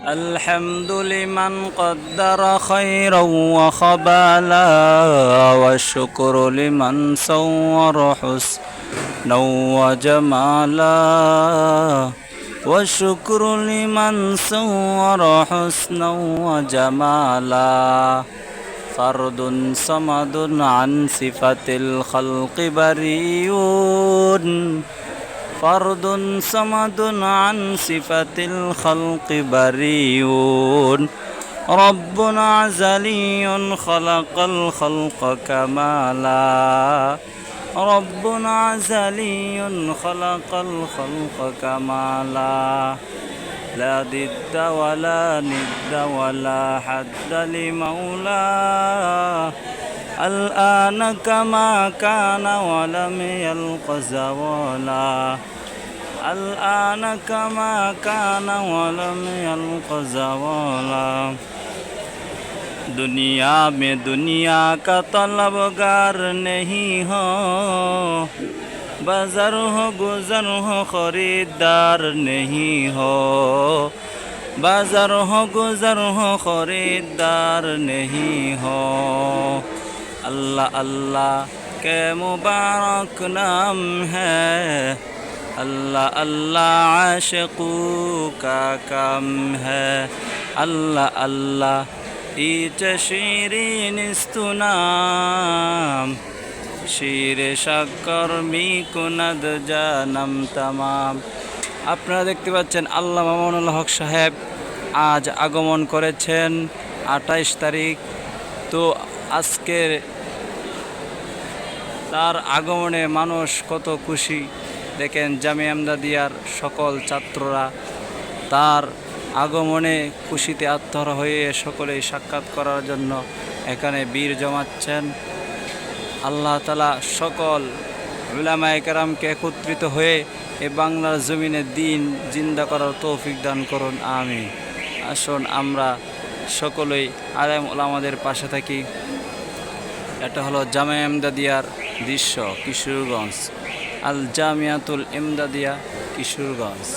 الحمد لمن قدر خيرا وخبالا، والشكر لمن صور حسنا وجمالا، والشكر لمن صور حسنا وجمالا. فرد صمد عن صفة الخلق بريء، فرد صمد عن صفة الخلق بريء. رب أزلي خلق الخلق كمالا، رب أزلي خلق الخلق كمالا. لا ضد ولا ند ولا حد لمولاه، الآن كما كان ولم يلق زوالا، الآن كما كان ولم يلق زوالا. दुनिया में दुनिया का तलबगार नहीं हो, बाजार हो गुजर हो खरीदार नहीं हो, बाजार हो गुजर हो खरीदार नहीं हो. अल्लाह अल्लाह के मुबारक नाम है, अल्लाह अल्लाह आशिकू का काम है. अल्लाह अल्लाह ইটা শিরিন ইস্তুনাম, শিরে সাক্কর মিকুনাদ জানাম তামাম. আপনারা দেখতে পাচ্ছেন আল্লাহ মামুনুল হক সাহেব আজ আগমন করেছেন 28 তারিখ. তো আজকের তার আগমনে মানুষ কত খুশি দেখেন. জামিয়া ইমদাদিয়ার সকল ছাত্ররা তার আগমনে খুশিতে আত্মহারা হয়ে সকলেই সাক্ষাৎ করার জন্য এখানে বীর জমাচ্ছেন. আল্লাহ তাআলা সকল উলামায়ে কেরামকে একত্রিত হয়ে এ বাংলার জমিনে দ্বীন জিন্দা করার তৌফিক দান করুন, আমিন. আসুন আমরা সকলেই আলেম ওলামাদের পাশে থাকি. এটা হলো জামিয়া ইমদাদিয়ার দৃশ্য, কিশোরগঞ্জ, আল জামিয়াতুল ইমদাদিয়া, কিশোরগঞ্জ.